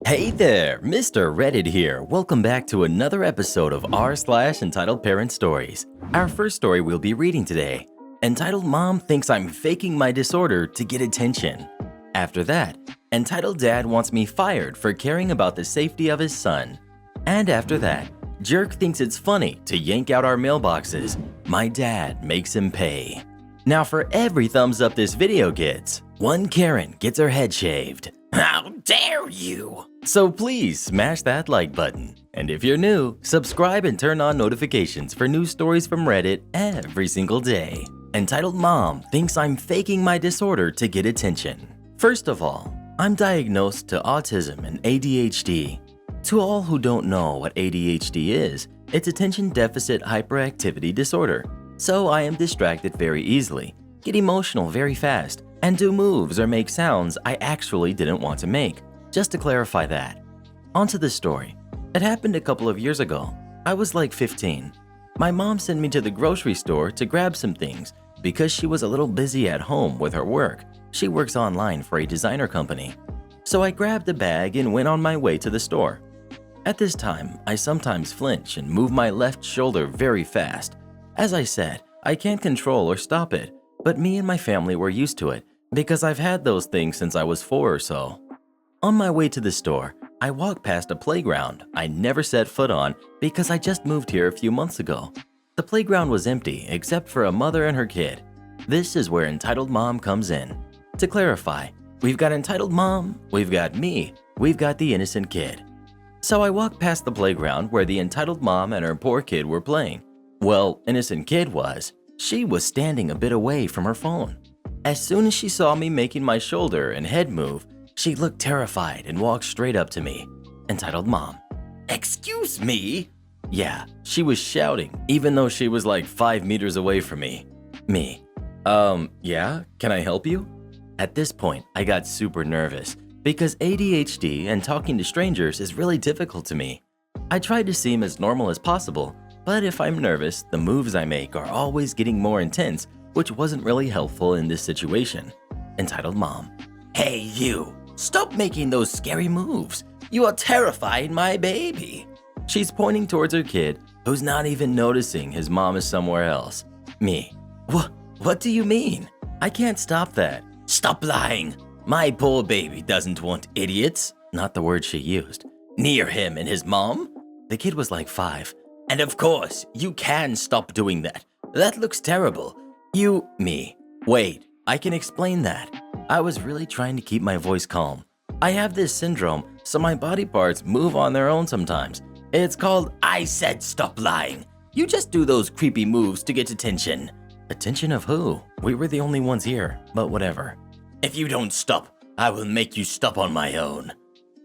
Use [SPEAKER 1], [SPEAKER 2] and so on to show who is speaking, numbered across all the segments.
[SPEAKER 1] Hey there, Mr. Reddit here. Welcome back to another episode of r/entitled Parent Stories. Our first story we'll be reading today, entitled Mom Thinks I'm Faking My Disorder to Get Attention. After that, entitled Dad Wants Me Fired for Caring About the Safety of His Son. And after that, Jerk Thinks It's Funny to Yank Out Our Mailboxes. My Dad Makes Him Pay. Now for every thumbs up this video gets, one Karen gets her head shaved. How dare you! So please smash that like button. And if you're new, subscribe and turn on notifications for new stories from Reddit every single day. Entitled Mom Thinks I'm Faking My Disorder to Get Attention. First of all, I'm diagnosed to autism and ADHD. To all who don't know what ADHD is, it's attention deficit hyperactivity disorder. So I am distracted very easily, get emotional very fast, and do moves or make sounds I actually didn't want to make. Just to clarify that. Onto the story. It happened a couple of years ago. I was like 15. My mom sent me to the grocery store to grab some things because she was a little busy at home with her work. She works online for a designer company. So I grabbed a bag and went on my way to the store. At this time, I sometimes flinch and move my left shoulder very fast. As I said, I can't control or stop it, but me and my family were used to it because I've had those things since I was 4 or so. On my way to the store, I walked past a playground I never set foot on because I just moved here a few months ago. The playground was empty except for a mother and her kid. This is where Entitled Mom comes in. To clarify, we've got Entitled Mom, we've got me, we've got the innocent kid. So I walked past the playground where the Entitled Mom and her poor kid were playing. Well, innocent kid was. She was standing a bit away from her phone. As soon as she saw me making my shoulder and head move, she looked terrified and walked straight up to me. Entitled Mom. Excuse me? Yeah, she was shouting, even though she was like 5 meters away from me. Me. Yeah, can I help you? At this point, I got super nervous because ADHD and talking to strangers is really difficult to me. I tried to seem as normal as possible, but if I'm nervous, the moves I make are always getting more intense, which wasn't really helpful in this situation. Entitled Mom. Hey you, stop making those scary moves. You are terrifying my baby. She's pointing towards her kid, who's not even noticing his mom is somewhere else. Me. What do you mean? I can't stop that. Stop lying. My poor baby doesn't want idiots, not the word she used, near him and his mom. The kid was like 5. And of course, you can stop doing that. That looks terrible. Me. Wait, I can explain that. I was really trying to keep my voice calm. I have this syndrome, so my body parts move on their own sometimes. It's called I said stop lying. You just do those creepy moves to get attention. Attention of who? We were the only ones here, but whatever. If you don't stop, I will make you stop on my own.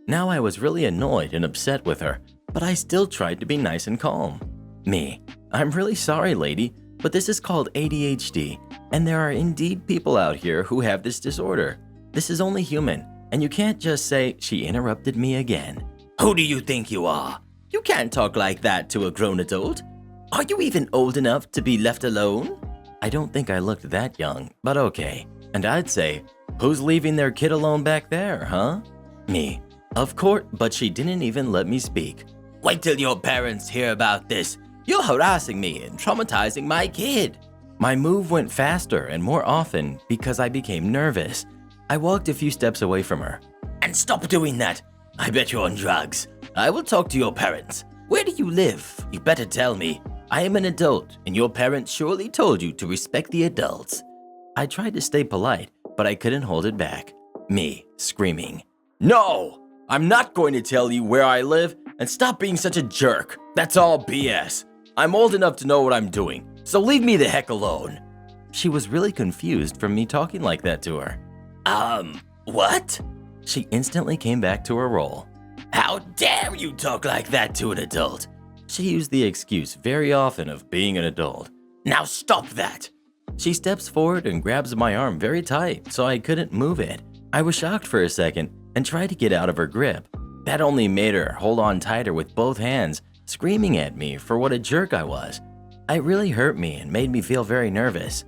[SPEAKER 1] Now I was really annoyed and upset with her, but I still tried to be nice and calm. Me. I'm really sorry, lady, but this is called ADHD, and there are indeed people out here who have this disorder. This is only human, and you can't just say, she interrupted me again. Who do you think you are? You can't talk like that to a grown adult. Are you even old enough to be left alone? I don't think I looked that young, but okay. And I'd say, who's leaving their kid alone back there, huh? Me. Of course, but she didn't even let me speak. Wait till your parents hear about this. You're harassing me and traumatizing my kid. My move went faster and more often because I became nervous. I walked a few steps away from her. And stop doing that. I bet you're on drugs. I will talk to your parents. Where do you live? You better tell me. I am an adult, and your parents surely told you to respect the adults. I tried to stay polite, but I couldn't hold it back. Me, screaming. No! I'm not going to tell you where I live, and stop being such a jerk. That's all BS. I'm old enough to know what I'm doing, so leave me the heck alone. She was really confused from me talking like that to her. What? She instantly came back to her role. How dare you talk like that to an adult? She used the excuse very often of being an adult. Now stop that. She steps forward and grabs my arm very tight so I couldn't move it. I was shocked for a second and tried to get out of her grip. That only made her hold on tighter with both hands, screaming at me for what a jerk I was. It really hurt me and made me feel very nervous.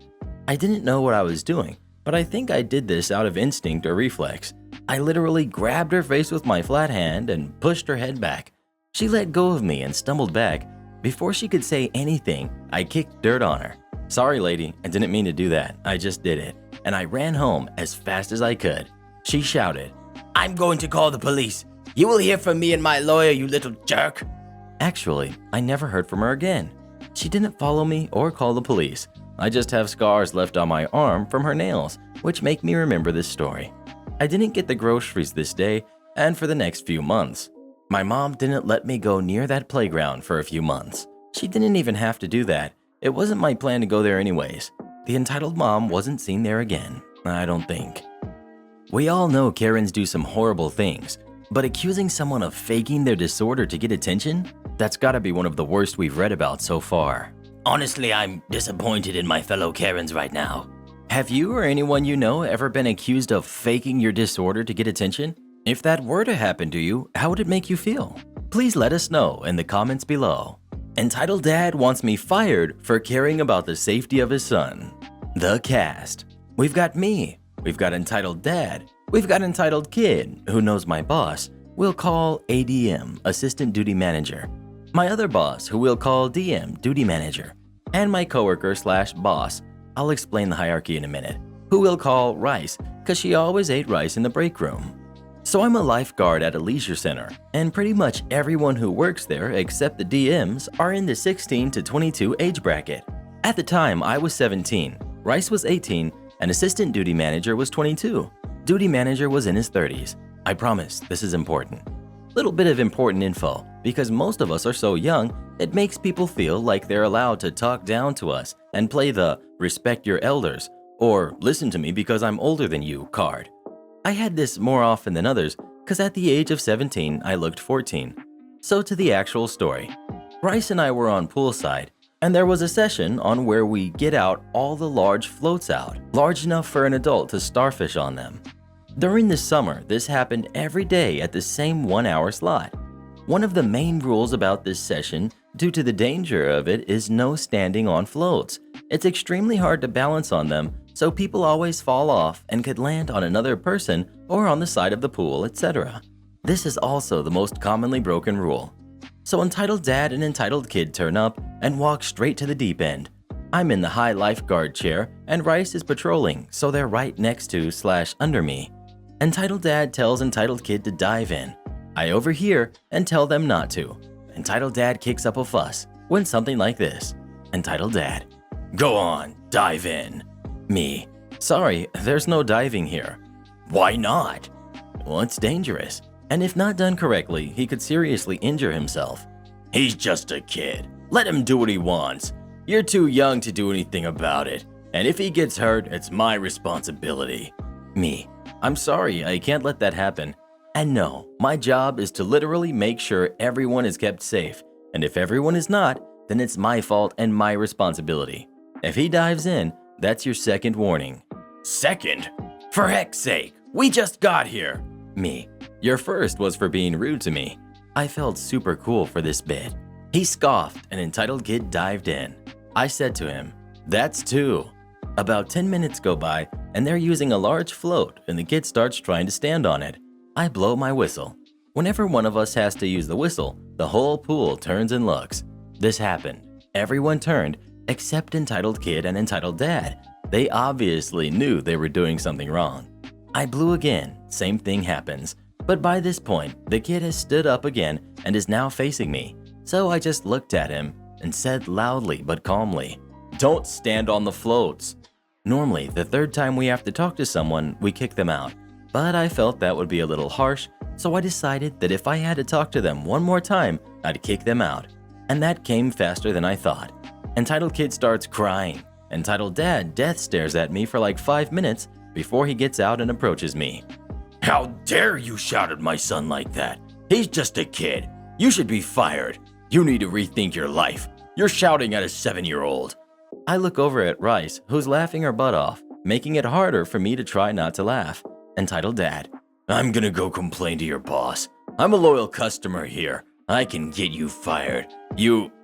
[SPEAKER 1] I didn't know what I was doing, but I think I did this out of instinct or reflex. I literally grabbed her face with my flat hand and pushed her head back. She let go of me and stumbled back. Before she could say anything, I kicked dirt on her. Sorry, lady, I didn't mean to do that. I just did it. And I ran home as fast as I could. She shouted, "I'm going to call the police. You will hear from me and my lawyer, you little jerk." Actually, I never heard from her again. She didn't follow me or call the police. I just have scars left on my arm from her nails, which make me remember this story. I didn't get the groceries this day and for the next few months. My mom didn't let me go near that playground for a few months. She didn't even have to do that. It wasn't my plan to go there anyways. The entitled mom wasn't seen there again, I don't think. We all know Karens do some horrible things, but accusing someone of faking their disorder to get attention? That's gotta be one of the worst we've read about so far. Honestly, I'm disappointed in my fellow Karens right now. Have you or anyone you know ever been accused of faking your disorder to get attention? If that were to happen to you, how would it make you feel? Please let us know in the comments below. Entitled Dad wants me fired for caring about the safety of his son. The cast. We've got me. We've got Entitled Dad. We've got Entitled Kid, who knows my boss. We'll call ADM, Assistant Duty Manager. My other boss, who we'll call DM, Duty Manager. And my coworker/boss, I'll explain the hierarchy in a minute, who we'll call Rice, because she always ate rice in the break room. So I'm a lifeguard at a leisure center, and pretty much everyone who works there except the DMs are in the 16 to 22 age bracket. At the time, I was 17, Rice was 18, and Assistant Duty Manager was 22. Duty Manager was in his 30s. I promise, this is important. Little bit of important info, because most of us are so young, it makes people feel like they're allowed to talk down to us and play the respect your elders, or listen to me because I'm older than you card. I had this more often than others, because at the age of 17, I looked 14. So to the actual story. Rice and I were on poolside, and there was a session on where we get out all the large floats out, large enough for an adult to starfish on them. During the summer, this happened every day at the same 1-hour slot. One of the main rules about this session, due to the danger of it, is no standing on floats. It's extremely hard to balance on them, so people always fall off and could land on another person or on the side of the pool, etc. This is also the most commonly broken rule. So Entitled Dad and Entitled Kid turn up and walk straight to the deep end. I'm in the high lifeguard chair and Rice is patrolling, so they're right next to/under me. Entitled Dad tells Entitled Kid to dive in. I overhear and tell them not to. Entitled Dad kicks up a fuss when something like this. Entitled Dad, "Go on, dive in." Me, "Sorry, there's no diving here." "Why not?" "Well, it's dangerous, and if not done correctly, he could seriously injure himself." "He's just a kid. Let him do what he wants. You're too young to do anything about it, and if he gets hurt, it's my responsibility." Me, "I'm sorry, I can't let that happen. And no, my job is to literally make sure everyone is kept safe, and if everyone is not, then it's my fault and my responsibility. If he dives in, that's your second warning." "Second? For heck's sake, we just got here." Me, "Your first was for being rude to me." I felt super cool for this bit. He scoffed and Entitled Kid dived in. I said to him, "That's two." About 10 minutes go by and they're using a large float and the kid starts trying to stand on it. I blow my whistle. Whenever one of us has to use the whistle, the whole pool turns and looks. This happened. Everyone turned except Entitled Kid and Entitled Dad. They obviously knew they were doing something wrong. I blew again, same thing happens. But by this point, the kid has stood up again and is now facing me. So I just looked at him and said loudly but calmly, "Don't stand on the floats." Normally, the third time we have to talk to someone, we kick them out. But I felt that would be a little harsh, so I decided that if I had to talk to them one more time, I'd kick them out. And that came faster than I thought. Entitled Kid starts crying. Entitled Dad death stares at me for like 5 minutes before he gets out and approaches me. "How dare you shout at my son like that? He's just a kid. You should be fired. You need to rethink your life. You're shouting at a 7-year-old. I look over at Rice, who's laughing her butt off, making it harder for me to try not to laugh. Entitled Dad, "I'm gonna go complain to your boss. I'm a loyal customer here. I can get you fired.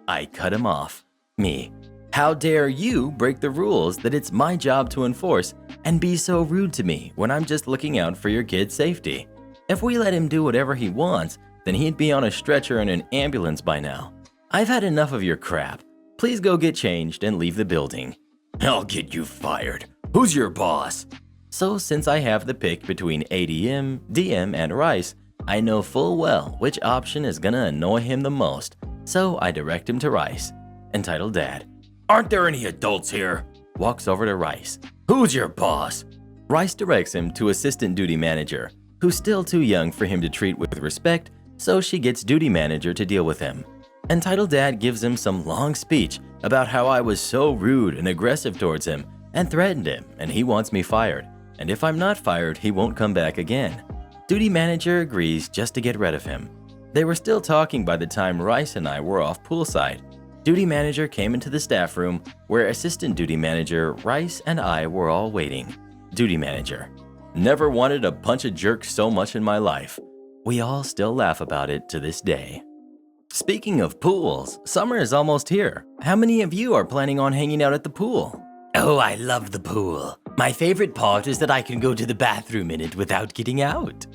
[SPEAKER 1] I cut him off. Me, How dare you break the rules that it's my job to enforce and be so rude to me when I'm just looking out for your kid's safety? If we let him do whatever he wants, then he'd be on a stretcher in an ambulance by now. I've had enough of your crap. Please go get changed and leave the building. I'll get you fired. Who's your boss? So since I have the pick between ADM, DM, and Rice, I know full well which option is gonna annoy him the most, so I direct him to Rice. Entitled Dad. Aren't there any adults here? Walks over to Rice. Who's your boss? Rice directs him to Assistant Duty Manager, who's still too young for him to treat with respect, so she gets Duty Manager to deal with him. Entitled Dad gives him some long speech about how I was so rude and aggressive towards him and threatened him and he wants me fired, and if I'm not fired, he won't come back again. Duty Manager agrees just to get rid of him. They were still talking by the time Rice and I were off poolside. Duty Manager came into the staff room where Assistant Duty Manager, Rice, and I were all waiting. Duty Manager. Never wanted to punch a jerk so much in my life. We all still laugh about it to this day. Speaking of pools, summer is almost here. How many of you are planning on hanging out at the pool? Oh, I love the pool. My favorite part is that I can go to the bathroom in it without getting out.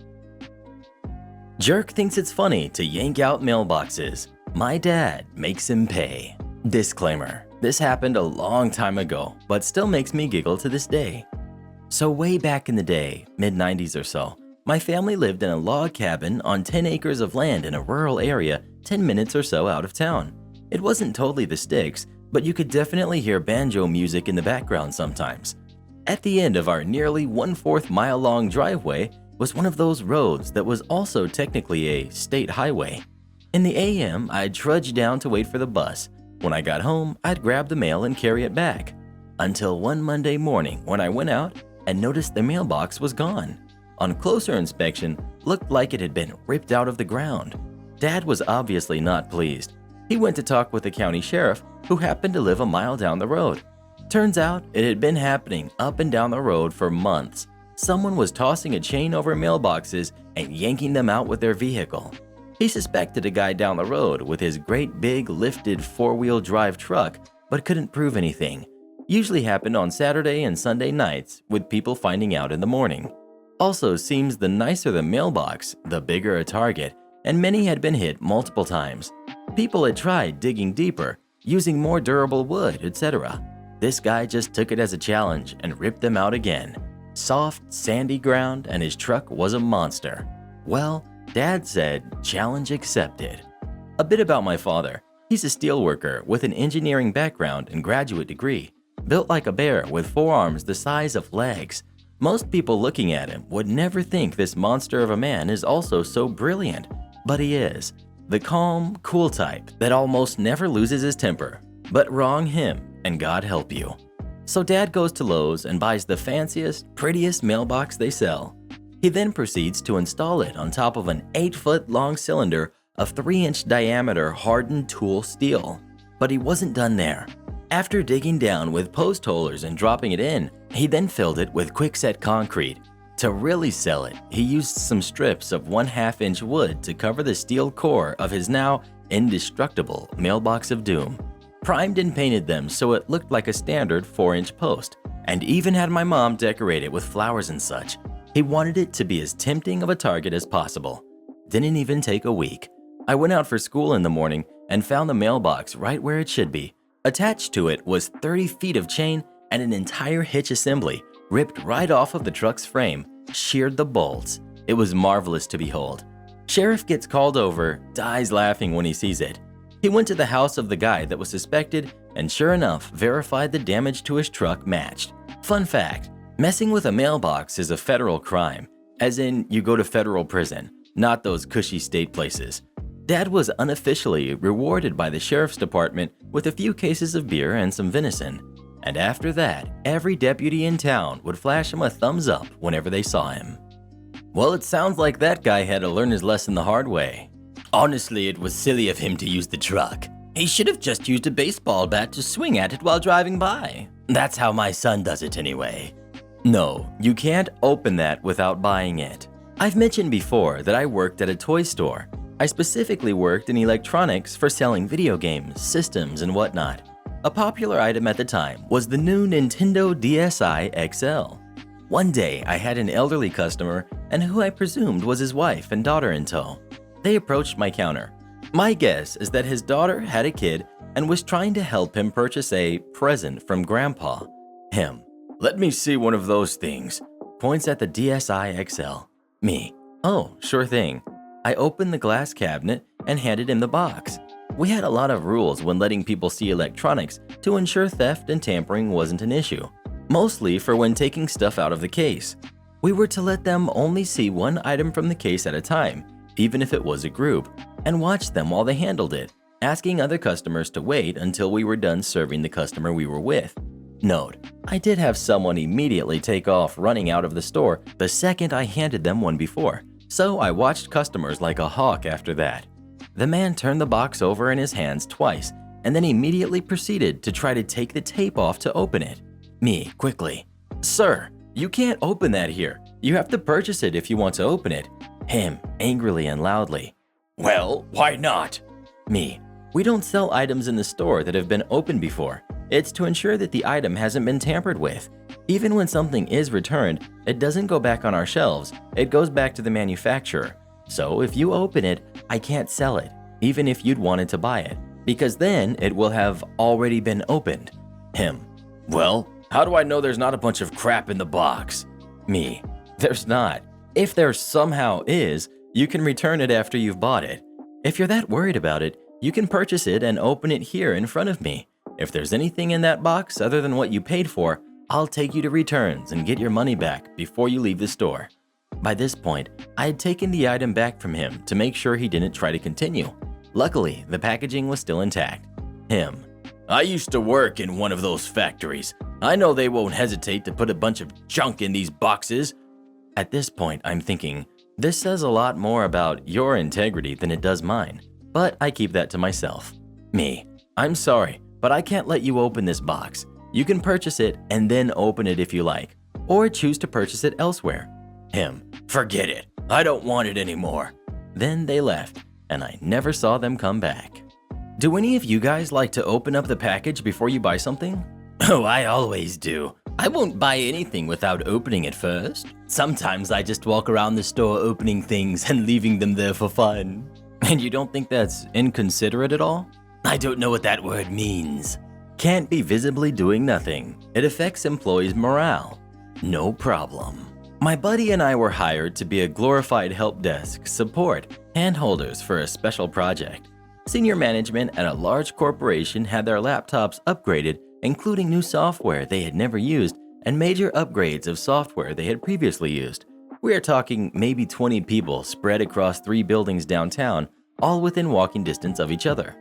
[SPEAKER 1] Jerk thinks it's funny to yank out mailboxes. My dad makes him pay. Disclaimer, this happened a long time ago, but still makes me giggle to this day. So way back in the day, mid-90s or so, my family lived in a log cabin on 10 acres of land in a rural area 10 minutes or so out of town. It wasn't totally the sticks, but you could definitely hear banjo music in the background sometimes. At the end of our nearly 1/4 mile long driveway was one of those roads that was also technically a state highway. In the AM, I'd trudge down to wait for the bus. When I got home, I'd grab the mail and carry it back. Until one Monday morning when I went out and noticed the mailbox was gone. On closer inspection, looked like it had been ripped out of the ground. Dad was obviously not pleased. He went to talk with the county sheriff, who happened to live a mile down the road. Turns out it had been happening up and down the road for months. Someone was tossing a chain over mailboxes and yanking them out with their vehicle. He suspected a guy down the road with his great big lifted 4-wheel drive truck, but couldn't prove anything. Usually happened on Saturday and Sunday nights, with people finding out in the morning. Also seems the nicer the mailbox, the bigger a target, and many had been hit multiple times. People had tried digging deeper, using more durable wood, etc. This guy just took it as a challenge and ripped them out again. Soft, sandy ground, and his truck was a monster. Well, Dad said, challenge accepted. A bit about my father. He's a steelworker with an engineering background and graduate degree. Built like a bear with forearms the size of legs. Most people looking at him would never think this monster of a man is also so brilliant, but he is. The calm, cool type that almost never loses his temper. But wrong him, and God help you. So Dad goes to Lowe's and buys the fanciest, prettiest mailbox they sell. He then proceeds to install it on top of an 8-foot long cylinder of 3-inch diameter hardened tool steel. But he wasn't done there. After digging down with post holers and dropping it in, he then filled it with quickset concrete. To really sell it, he used some strips of 1/2-inch wood to cover the steel core of his now indestructible mailbox of doom. Primed and painted them so it looked like a standard 4-inch post, and even had my mom decorate it with flowers and such. He wanted it to be as tempting of a target as possible. Didn't even take a week. I went out for school in the morning and found the mailbox right where it should be. Attached to it was 30 feet of chain and an entire hitch assembly, ripped right off of the truck's frame, sheared the bolts. It was marvelous to behold. Sheriff gets called over, dies laughing when he sees it. He went to the house of the guy that was suspected and sure enough verified the damage to his truck matched. Fun fact, messing with a mailbox is a federal crime, as in you go to federal prison, not those cushy state places. Dad was unofficially rewarded by the sheriff's department with a few cases of beer and some venison. And after that, every deputy in town would flash him a thumbs up whenever they saw him. Well, it sounds like that guy had to learn his lesson the hard way. Honestly, it was silly of him to use the truck. He should have just used a baseball bat to swing at it while driving by. That's how my son does it anyway. No, you can't open that without buying it. I've mentioned before that I worked at a toy store. I specifically worked in electronics for selling video games, systems, and whatnot. A popular item at the time was the new Nintendo DSi XL. One day, I had an elderly customer and who I presumed was his wife and daughter in tow. They approached my counter. My guess is that his daughter had a kid and was trying to help him purchase a present from Grandpa. Him. "Let me see one of those things." Points at the DSi XL. Me. "Oh, sure thing." I opened the glass cabinet and handed him the box. We had a lot of rules when letting people see electronics to ensure theft and tampering wasn't an issue, mostly for when taking stuff out of the case. We were to let them only see one item from the case at a time, even if it was a group, and watch them while they handled it, asking other customers to wait until we were done serving the customer we were with. Note, I did have someone immediately take off running out of the store the second I handed them one before, so I watched customers like a hawk after that. The man turned the box over in his hands twice and then immediately proceeded to try to take the tape off to open it. Me, quickly. "Sir, you can't open that here. You have to purchase it if you want to open it." Him, angrily and loudly. "Well, why not?" Me, "We don't sell items in the store that have been opened before. It's to ensure that the item hasn't been tampered with. Even when something is returned, it doesn't go back on our shelves, it goes back to the manufacturer. So if you open it, I can't sell it, even if you'd wanted to buy it, because then it will have already been opened." Him, "Well, how do I know there's not a bunch of crap in the box?" Me, "There's not. If there somehow is, you can return it after you've bought it. If you're that worried about it, you can purchase it and open it here in front of me. If there's anything in that box other than what you paid for, I'll take you to returns and get your money back before you leave the store." By this point, I had taken the item back from him to make sure he didn't try to continue. Luckily, the packaging was still intact. Him, "I used to work in one of those factories. I know they won't hesitate to put a bunch of junk in these boxes." At this point, I'm thinking, this says a lot more about your integrity than it does mine, but I keep that to myself. Me, "I'm sorry, but I can't let you open this box. You can purchase it and then open it if you like, or choose to purchase it elsewhere." Him, "Forget it. I don't want it anymore." Then they left, and I never saw them come back. Do any of you guys like to open up the package before you buy something? Oh, I always do. I won't buy anything without opening it first. Sometimes I just walk around the store opening things and leaving them there for fun. And you don't think that's inconsiderate at all? I don't know what that word means. Can't be visibly doing nothing. It affects employees' morale. No problem. My buddy and I were hired to be a glorified help desk support handholders for a special project. Senior management at a large corporation had their laptops upgraded, including new software they had never used and major upgrades of software they had previously used. We are talking maybe 20 people spread across 3 buildings downtown, all within walking distance of each other.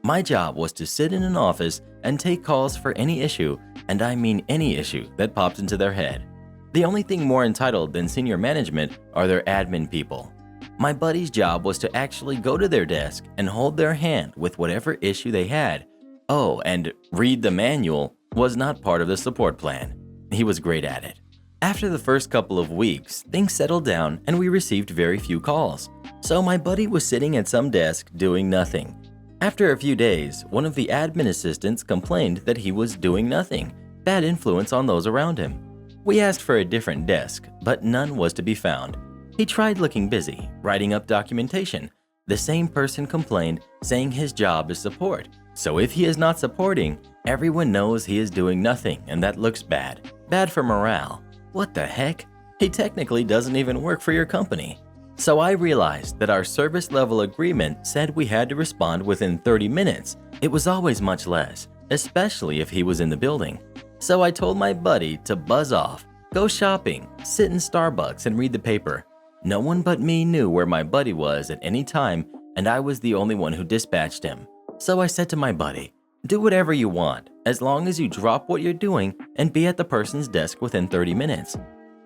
[SPEAKER 1] My job was to sit in an office and take calls for any issue, and I mean any issue, that pops into their head. The only thing more entitled than senior management are their admin people. My buddy's job was to actually go to their desk and hold their hand with whatever issue they had. Oh, and read the manual was not part of the support plan. He was great at it. After the first couple of weeks, things settled down and we received very few calls. So my buddy was sitting at some desk doing nothing. After a few days, one of the admin assistants complained that he was doing nothing, bad influence on those around him. We asked for a different desk, but none was to be found. He tried looking busy, writing up documentation. The same person complained, saying his job is support. So if he is not supporting, everyone knows he is doing nothing and that looks bad. Bad for morale. What the heck? He technically doesn't even work for your company. So I realized that our service level agreement said we had to respond within 30 minutes. It was always much less, especially if he was in the building. So I told my buddy to buzz off, go shopping, sit in Starbucks and read the paper. No one but me knew where my buddy was at any time, and I was the only one who dispatched him. So I said to my buddy, do whatever you want, as long as you drop what you're doing and be at the person's desk within 30 minutes.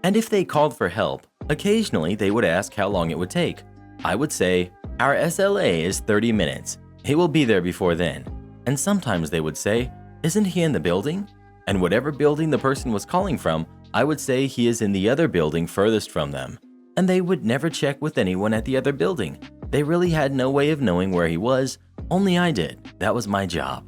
[SPEAKER 1] And if they called for help, occasionally they would ask how long it would take. I would say, our SLA is 30 minutes. He will be there before then. And sometimes they would say, isn't he in the building? And whatever building the person was calling from, I would say he is in the other building furthest from them. And they would never check with anyone at the other building. They really had no way of knowing where he was, only I did. That was my job.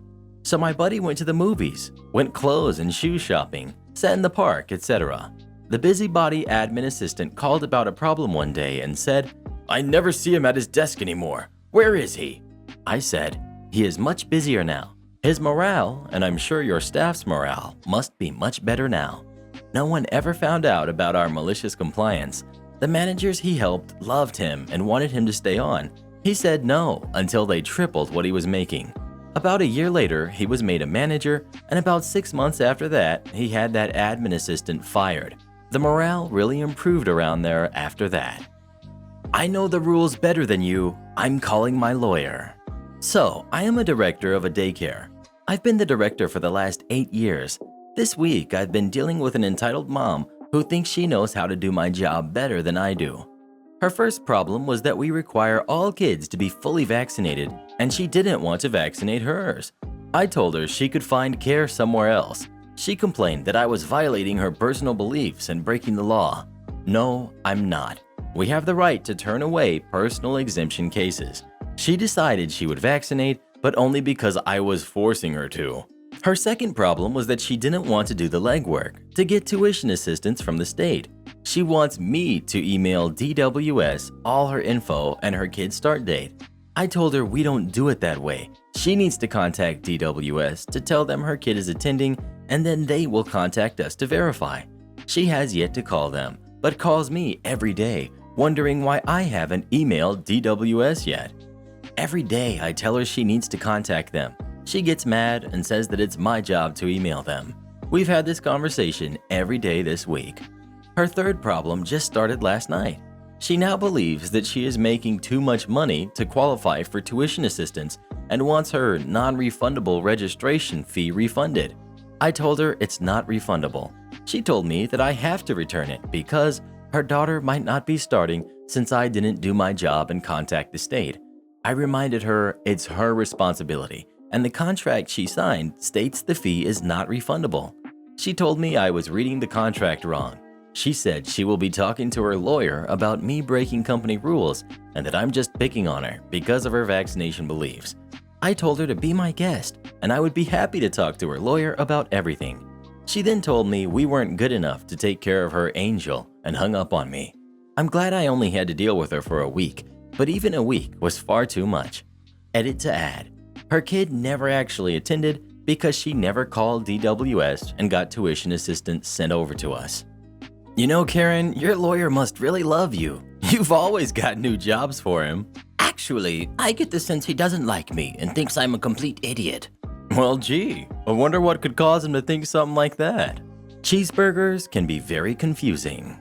[SPEAKER 1] So my buddy went to the movies, went clothes and shoe shopping, sat in the park, etc. The busybody admin assistant called about a problem one day and said, "I never see him at his desk anymore. Where is he?" I said, "He is much busier now. His morale, and I'm sure your staff's morale, must be much better now." No one ever found out about our malicious compliance. The managers he helped loved him and wanted him to stay on. He said no until they tripled what he was making. About a year later, he was made a manager, and about 6 months after that, he had that admin assistant fired. The morale really improved around there after that. I know the rules better than you. I'm calling my lawyer. So, I am a director of a daycare. I've been the director for the last 8 years. This week, I've been dealing with an entitled mom who thinks she knows how to do my job better than I do. Her first problem was that we require all kids to be fully vaccinated, and she didn't want to vaccinate hers. I told her she could find care somewhere else. She complained that I was violating her personal beliefs and breaking the law. No, I'm not. We have the right to turn away personal exemption cases. She decided she would vaccinate, but only because I was forcing her to. Her second problem was that she didn't want to do the legwork to get tuition assistance from the state. She wants me to email DWS all her info and her kid's start date. I told her we don't do it that way. She needs to contact DWS to tell them her kid is attending, and then they will contact us to verify. She has yet to call them, but calls me every day, wondering why I haven't emailed DWS yet. Every day I tell her she needs to contact them. She gets mad and says that it's my job to email them. We've had this conversation every day this week. Her third problem just started last night. She now believes that she is making too much money to qualify for tuition assistance and wants her non-refundable registration fee refunded. I told her it's not refundable. She told me that I have to return it because her daughter might not be starting since I didn't do my job and contact the state. I reminded her it's her responsibility, and the contract she signed states the fee is not refundable. She told me I was reading the contract wrong. She said she will be talking to her lawyer about me breaking company rules and that I'm just picking on her because of her vaccination beliefs. I told her to be my guest and I would be happy to talk to her lawyer about everything. She then told me we weren't good enough to take care of her angel and hung up on me. I'm glad I only had to deal with her for a week, but even a week was far too much. Edit to add. Her kid never actually attended because she never called DWS and got tuition assistance sent over to us. You know, Karen, your lawyer must really love you. You've always got new jobs for him.
[SPEAKER 2] Actually, I get the sense he doesn't like me and thinks I'm a complete idiot.
[SPEAKER 1] Well, gee, I wonder what could cause him to think something like that. Cheeseburgers can be very confusing.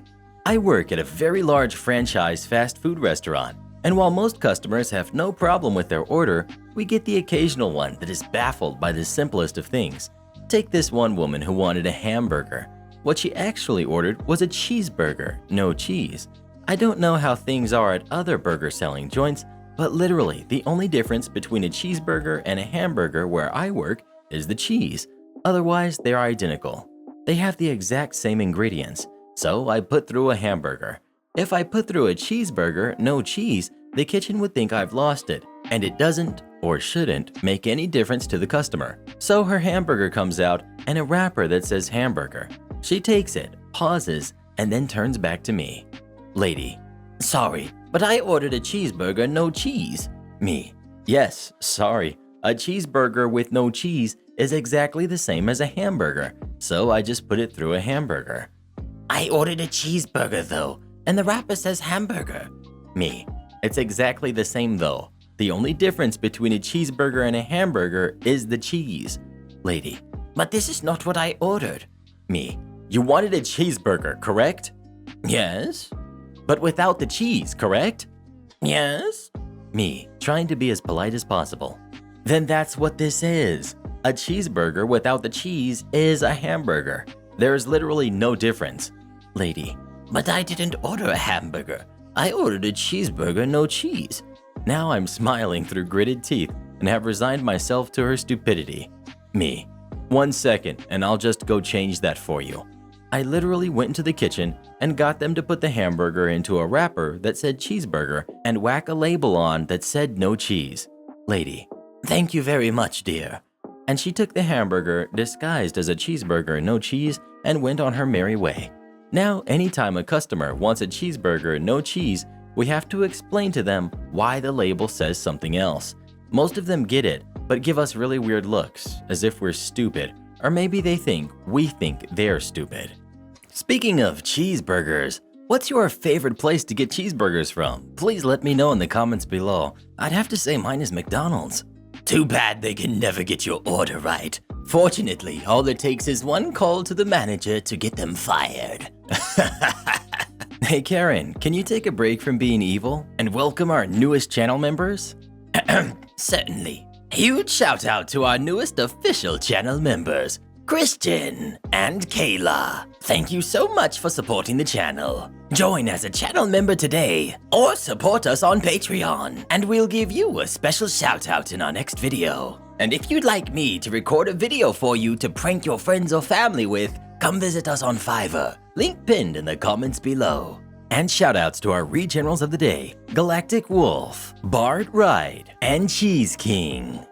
[SPEAKER 1] I work at a very large franchise fast food restaurant, and while most customers have no problem with their order, we get the occasional one that is baffled by the simplest of things. Take this one woman who wanted a hamburger. What she actually ordered was a cheeseburger, no cheese. I don't know how things are at other burger selling joints, but literally the only difference between a cheeseburger and a hamburger where I work is the cheese. Otherwise, they're identical. They have the exact same ingredients, so I put through a hamburger. If I put through a cheeseburger, no cheese, the kitchen would think I've lost it, and it doesn't or shouldn't make any difference to the customer. So her hamburger comes out and a wrapper that says hamburger. She takes it, pauses, and then turns back to me. Lady.
[SPEAKER 2] Sorry, but I ordered a cheeseburger, no cheese.
[SPEAKER 1] Me. Yes, sorry. A cheeseburger with no cheese is exactly the same as a hamburger, so I just put it through a hamburger.
[SPEAKER 2] I ordered a cheeseburger though, and the wrapper says hamburger.
[SPEAKER 1] Me. It's exactly the same though. The only difference between a cheeseburger and a hamburger is the cheese. Lady.
[SPEAKER 2] But this is not what I ordered.
[SPEAKER 1] Me. You wanted a cheeseburger, correct?
[SPEAKER 2] Yes.
[SPEAKER 1] But without the cheese, correct?
[SPEAKER 2] Yes.
[SPEAKER 1] Me, trying to be as polite as possible. Then that's what this is. A cheeseburger without the cheese is a hamburger. There is literally no difference. Lady.
[SPEAKER 2] But I didn't order a hamburger. I ordered a cheeseburger, no cheese.
[SPEAKER 1] Now I'm smiling through gritted teeth and have resigned myself to her stupidity. Me. 1 second and I'll just go change that for you. I literally went into the kitchen and got them to put the hamburger into a wrapper that said cheeseburger and whack a label on that said no cheese. Lady.
[SPEAKER 2] Thank you very much, dear.
[SPEAKER 1] and she took the hamburger disguised as a cheeseburger, no cheese, and went on her merry way. Now, anytime a customer wants a cheeseburger, no cheese, we have to explain to them why the label says something else. Most of them get it, but give us really weird looks, as if we're stupid, or maybe they think we think they're stupid. Speaking of cheeseburgers, what's your favorite place to get cheeseburgers from? Please let me know in the comments below. I'd have to say mine is McDonald's.
[SPEAKER 2] Too bad they can never get your order right. Fortunately, all it takes is one call to the manager to get them fired.
[SPEAKER 1] Hey Karen, can you take a break from being evil and welcome our newest channel members?
[SPEAKER 2] Certainly. Huge shout out to our newest official channel members, Christian and Kayla. Thank you so much for supporting the channel. Join as a channel member today or support us on Patreon and we'll give you a special shout out in our next video. And if you'd like me to record a video for you to prank your friends or family with, come visit us on Fiverr. Link pinned in the comments below.
[SPEAKER 1] And shoutouts to our Regenerals of the day, Galactic Wolf, Bart Ride, and Cheese King.